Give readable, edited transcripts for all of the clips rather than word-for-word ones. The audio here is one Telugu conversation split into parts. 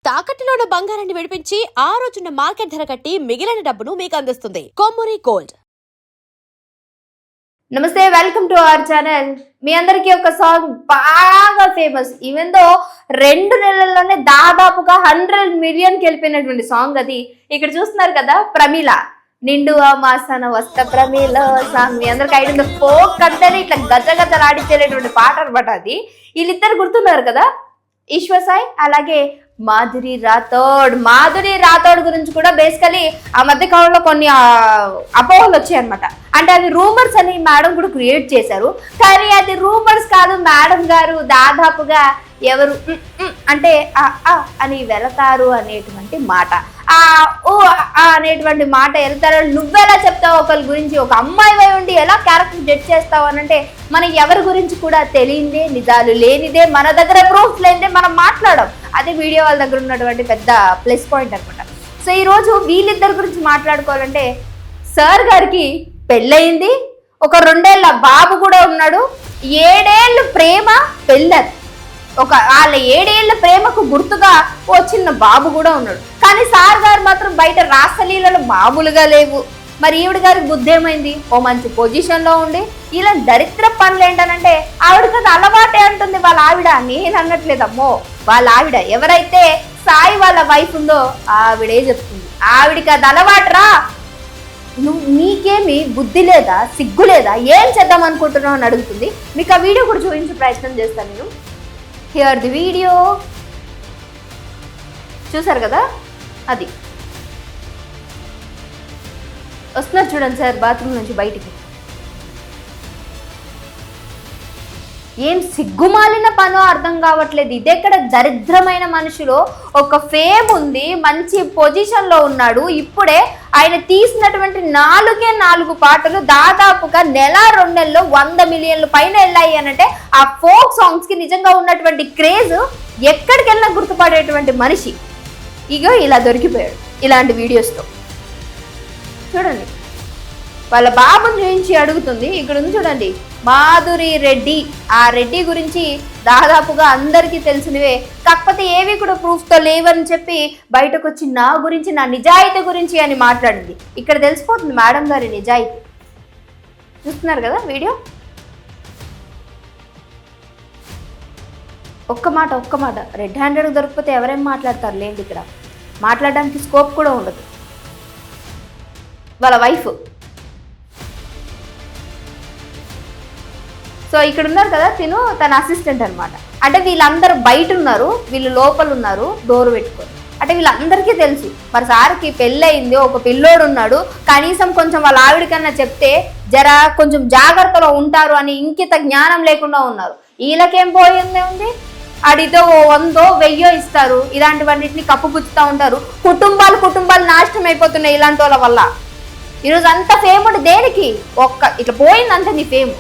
తాకట్టులో ఉన్న బంగారాన్ని విడిపించి ఆ రోజున్న మార్కెట్ ధర కట్టి మిగిలిన డబ్బును మీకు అందిస్తుంది కొమ్మూరి గోల్డ్. నమస్తే, వెల్కమ్ టు అవర్ ఛానల్. మీ అందరికీ ఒక సాంగ్ బాగా ఫేమస్, ఈవెన్ దో 2 నెలల్లోనే దాదాపుగా 100 మిలియన్ వెళ్ళిపోయినటువంటి సాంగ్ అది. ఇక్కడ చూస్తున్నారు కదా, ప్రమీల నిండు ఆ మాసాన వస్త ప్రమీల సాంగ్. మీ అందరికి ఐడియా, ఫోక్ అంటేనే ఇట్లా గజగజలాడించేటటువంటి పాట అనమాట అది. వీళ్ళిద్దరు గుర్తున్నారు కదా, ఈశ్వర్ అలాగే మాధురి రాథోడ్ గురించి కూడా బేసికలీ ఆ మధ్య కాలంలో కొన్ని అపోహలు వచ్చాయి అనమాట. అంటే అది రూమర్స్ అని మేడం కూడా క్రియేట్ చేశారు, కానీ అది రూమర్స్ కాదు. మేడం గారు దాదాపుగా ఎవరు అంటే అని వెళతారు అనేటువంటి మాట, అనేటువంటి మాట వెళ్తారు. నువ్వెలా చెప్తావు ఒకరి గురించి, ఒక అమ్మాయి ఉండి ఎలా క్యారెక్టర్ జడ్జ్ చేస్తావు అని అంటే, మనం ఎవరి గురించి కూడా తెలియదే, నిజాలు లేనిదే, మన దగ్గర ప్రూఫ్ లేనిదే మనం మాట్లాడడం. అదే వీడియో వాళ్ళ దగ్గర ఉన్నటువంటి పెద్ద ప్లస్ పాయింట్ అనమాట. సో ఈరోజు వీళ్ళిద్దరి గురించి మాట్లాడుకోవాలంటే, సార్ గారికి పెళ్ళయింది, ఒక 2 ఏళ్ల బాబు కూడా ఉన్నాడు, 7 ఏళ్ళు ప్రేమ పెళ్ళది. వాళ్ళ 7 ఏళ్ల ప్రేమకు గుర్తుగా ఓ చిన్న బాబు కూడా ఉన్నాడు. కానీ సార్ గారు మాత్రం బయట రాసలీలలో మామూలుగా లేవు. మరి ఈవిడ గారికి బుద్ధి ఏమైంది, ఓ మంచి పొజిషన్లో ఉండి ఇలా దరిద్ర పనులు ఏంటనంటే, ఆవిడకి అది అలవాటే అంటుంది వాళ్ళ ఆవిడ. నేను అనట్లేదమ్మో, వాళ్ళ ఆవిడ ఎవరైతే సాయి వాళ్ళ వైఫ్ ఉందో ఆవిడే చెప్తుంది, ఆవిడికి అది అలవాటురా, నీకేమి బుద్ధి లేదా, సిగ్గు లేదా, ఏం చేద్దాం అనుకుంటున్నావు అని అడుగుతుంది. మీకు ఆ వీడియో కూడా చూపించే ప్రయత్నం చేస్తాను నేను. Here the video. చూసారు కదా, అది వస్తున్నారు చూడండి సార్ బాత్రూమ్ నుంచి బయటికి. ఏం సిగ్గుమాలిన పనో అర్థం కావట్లేదు. ఇదెక్కడ దరిద్రమైన మనుషులో. ఒక ఫేమ్ ఉంది, మంచి పొజిషన్లో ఉన్నాడు. ఇప్పుడే ఆయన తీసినటువంటి 4 పాటలు దాదాపుగా 1-2 నెలల్లో 100 మిలియన్లు పైన వెళ్ళాయి అనంటే, ఆ ఫోక్ సాంగ్స్కి నిజంగా ఉన్నటువంటి క్రేజ్ ఎక్కడికి వెళ్ళినా గుర్తుపడేటువంటి మనిషి ఇగో ఇలా దొరికిపోయాడు ఇలాంటి వీడియోస్తో. చూడండి, వాళ్ళ బాబుని చూపించి అడుగుతుంది. ఇక్కడ ఉంది చూడండి, మాధురి రెడ్డి. ఆ రెడ్డి గురించి దాదాపుగా అందరికీ తెలిసినవే, కాకపోతే ఏవి కూడా ప్రూఫ్తో లేవని చెప్పి బయటకు వచ్చి నా గురించి, నా నిజాయితీ గురించి అని మాట్లాడింది. ఇక్కడ తెలిసిపోతుంది మేడం గారి నిజాయితీ. చూస్తున్నారు కదా వీడియో. ఒక్క మాట రెడ్ హ్యాండెడ్ దొరికిపోతే ఎవరేం మాట్లాడతారు లేండి. ఇక్కడ మాట్లాడడానికి స్కోప్ కూడా ఉండదు. వాళ్ళ వైఫ్. సో ఇక్కడ ఉన్నారు కదా, తన అసిస్టెంట్ అనమాట. అంటే వీళ్ళందరూ బయట ఉన్నారు, వీళ్ళు లోపల ఉన్నారు డోర్ పెట్టుకొని. అంటే వీళ్ళందరికీ తెలుసు మరి సార్కి పెళ్ళయింది, ఒక పిల్లోడు ఉన్నాడు, కనీసం కొంచెం వాళ్ళ ఆవిడకన్నా చెప్తే జర కొంచెం జాగ్రత్తలో ఉంటారు అని ఇంకిత జ్ఞానం లేకుండా ఉన్నారు. వీళ్ళకేం పోయిందే ఉంది, అడితో 100-1000 ఇస్తారు, ఇలాంటివన్నిటిని కప్పుపుచ్చుతూ ఉంటారు. కుటుంబాలు నాశనం అయిపోతున్నాయి ఇలాంటి వాళ్ళ వల్ల. ఈరోజు అంత ఫేముడు దేనికి, ఇట్లా పోయిందంటే నీ ఫేమ్.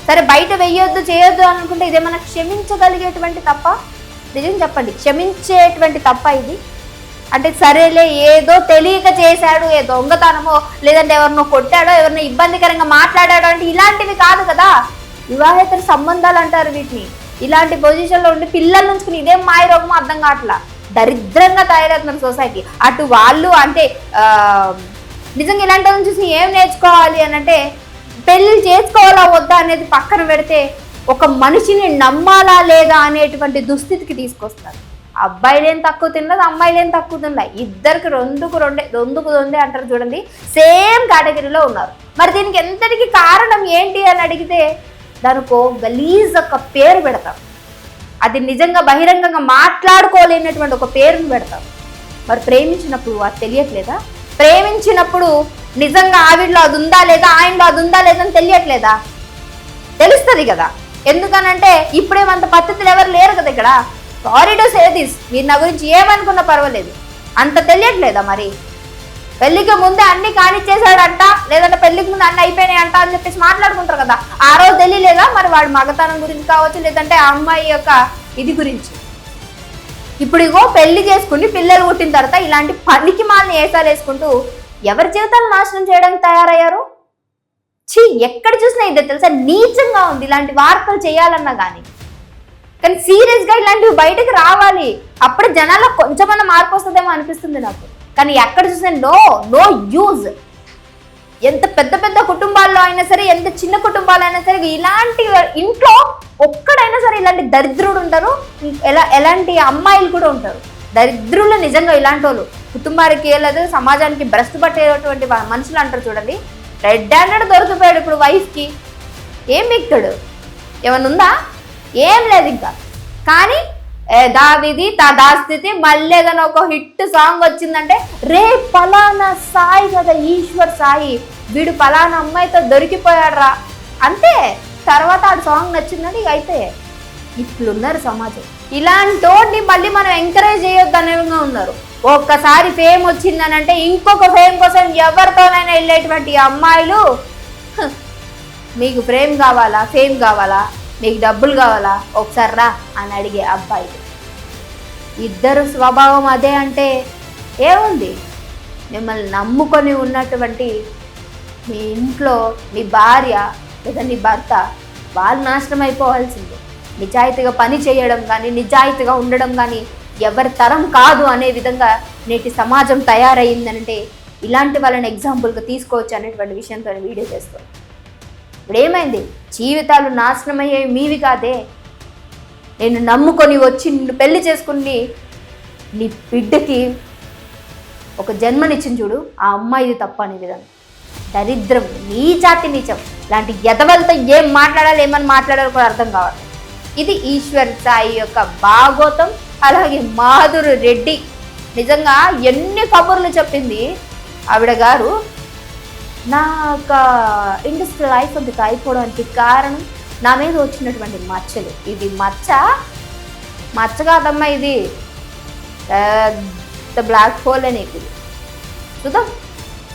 సరే బయట వెయ్యొద్దు చేయొద్దు అనుకుంటే ఇదేమన్నా క్షమించగలిగేటువంటి తప్ప? నిజం చెప్పండి, క్షమించేటువంటి తప్ప ఇది? అంటే సరేలే ఏదో తెలియక చేశాడు, ఏ దొంగతనమో లేదంటే ఎవరినో కొట్టాడో, ఎవరినో ఇబ్బందికరంగా మాట్లాడాడో అంటే ఇలాంటివి కాదు కదా. వివాహేతర సంబంధాలు అంటారు వీటిని. ఇలాంటి పొజిషన్లో ఉండి పిల్లల నుంచుకుని ఇదేం మాయ రోగమో అర్థం కావట్లా. దరిద్రంగా తయారవుతున్నారు సొసైటీ. అటు వాళ్ళు అంటే నిజంగా ఇలాంటి వాళ్ళని చూసి ఏం నేర్చుకోవాలి అని అంటే, పెళ్ళి చేసుకోవాలా వద్దా అనేది పక్కన పెడితే ఒక మనిషిని నమ్మాలా లేదా అనేటువంటి దుస్థితికి తీసుకొస్తారు. అబ్బాయిలేం తక్కువ తిన్నది, అమ్మాయిలేం తక్కువ తినలే, ఇద్దరికి రెండుకు రెండే అంటారు చూడండి, సేమ్ కేటగిరీలో ఉన్నారు. మరి దీనికి ఎంతటికి కారణం ఏంటి అని అడిగితే దానికో గలీజ్ ఒక పేరు పెడతాం. అది నిజంగా బహిరంగంగా మాట్లాడుకోలేనటువంటి ఒక పేరుని పెడతాం. మరి ప్రేమించినప్పుడు అది తెలియట్లేదా? ప్రేమించినప్పుడు నిజంగా ఆవిడలో అది ఉందా లేదా, ఆయనలో అది ఉందా లేదా అని తెలియట్లేదా? తెలుస్తుంది కదా. ఎందుకనంటే ఇప్పుడేమంత పద్ధతులు ఎవరు లేరు కదా ఇక్కడ. సారీ టు సే దిస్, మీరు నా గురించి ఏమనుకున్నా పర్వాలేదు, అంత తెలియట్లేదా? మరి పెళ్లికి ముందే అన్ని కానిచ్చేసాడంట, లేదంటే పెళ్లికి ముందు అన్ని అయిపోయినాయంట అని చెప్పేసి మాట్లాడుకుంటారు కదా. ఆ రోజు తెలియలేదా మరి వాడి మగతనం గురించి కావచ్చు, లేదంటే ఆ అమ్మాయి యొక్క ఇది గురించి? ఇప్పుడు ఇగో పెళ్లి చేసుకుని పిల్లలు పుట్టిన తర్వాత ఇలాంటి పనికి మాలని ఏసాలు వేసుకుంటూ ఎవరి జీవితాలు నాశనం చేయడానికి తయారయ్యారు. ఎక్కడ చూసినా ఇదే తెలుసా, నీచంగా ఉంది ఇలాంటి వార్తలు చేయాలన్నా కానీ. కానీ సీరియస్గా ఇలాంటివి బయటకు రావాలి, అప్పుడు జనాల్లో కొంచెమన్నా మార్పు వస్తుందేమో అనిపిస్తుంది నాకు. కానీ ఎక్కడ చూసినా నో నో యూజ్. ఎంత పెద్ద పెద్ద కుటుంబాల్లో అయినా సరే, ఎంత చిన్న కుటుంబాలు అయినా సరే, ఇలాంటి ఇంట్లో ఒక్కడైనా సరే ఇలాంటి దరిద్రుడు ఉంటారు, ఎలాంటి అమ్మాయిలు కూడా ఉంటారు. దరిద్రులు నిజంగా ఇలాంటి వాళ్ళు కుటుంబానికి లేదు, సమాజానికి భ్రష్టు పట్టేటువంటి మనుషులు అంటారు చూడండి. రెడ్ హ్యాండెడ్ దొరికిపోయాడు ఇప్పుడు వైఫ్కి. ఏం మిక్తాడు? ఏమన్నా ఉందా? ఏం లేదు ఇంకా. కానీ దావిది దాస్థితి మళ్ళీ ఏదైనా ఒక హిట్ సాంగ్ వచ్చిందంటే, రే పలానా సాయి కదా, ఈశ్వర్ సాయి, వీడు పలానా అమ్మాయితో దొరికిపోయాడు రా అంతే. తర్వాత ఆ సాంగ్ నచ్చిందని ఇక అయితే ఇట్లున్నారు సమాజం. ఇలాంటి మళ్ళీ మనం ఎంకరేజ్ చేయొద్దు అనేవిగా ఉన్నారు. ఒక్కసారి ఫేమ్ వచ్చిందని అంటే ఇంకొక ఫేమ్ కోసం ఎవరితోనైనా వెళ్ళేటువంటి అమ్మాయిలు, మీకు ఫేమ్ కావాలా, మీకు డబ్బులు కావాలా, ఒకసారి రా అని అడిగే అబ్బాయిలు. ఇద్దరు స్వభావం అదే అంటే ఏముంది? మిమ్మల్ని నమ్ముకొని ఉన్నటువంటి మీ ఇంట్లో మీ భార్య లేదా నీ భర్త, వాళ్ళు నాశనం అయిపోవాల్సిందే. నిజాయితీగా పని చేయడం కానీ, నిజాయితీగా ఉండడం కానీ ఎవరి తరం కాదు అనే విధంగా నేటి సమాజం తయారయ్యిందంటే ఇలాంటి వాళ్ళని ఎగ్జాంపుల్గా తీసుకోవచ్చు అనేటువంటి విషయంతో వీడియో చేస్తాను. ఇప్పుడు ఏమైంది? జీవితాలు నాశనం అయ్యేవి మీవి కాదే. నేను నమ్ముకొని వచ్చి నిన్ను పెళ్లి చేసుకుని నీ బిడ్డకి ఒక జన్మనిచ్చిన చూడు, ఆ అమ్మాయిది తప్ప అనే విధంగా దరిద్రం, నీచం. లాంటి ఎదవలతో ఏం మాట్లాడాలి, ఏమని మాట్లాడాలో కూడా అర్థం కావాలి. ఇది ఈశ్వర్ సాయి యొక్క భాగోతం. అలాగే మాధురి రెడ్డి నిజంగా ఎన్ని కబుర్లు చెప్పింది ఆవిడ గారు. నాకు ఇండస్ట్రియల్ లైఫ్ అంత అయిపోవడానికి కారణం నా మీద వచ్చినటువంటి మచ్చలు. ఇది మచ్చ కాదమ్మా, ఇది పెద్ద బ్లాక్ హోల్ అని ఇది చూద్దాం.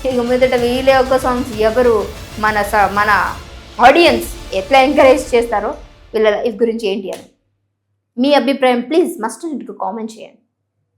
ఇక మీదట వీళ్ళే ఒక్క సాంగ్స్ ఎవరు మన ఆడియన్స్ ఎట్లా ఎంకరేజ్ చేస్తారో, వీళ్ళ లైఫ్ గురించి ఏంటి అని మీ అభిప్రాయం ప్లీజ్ మస్ట్ కామెంట్ చేయండి.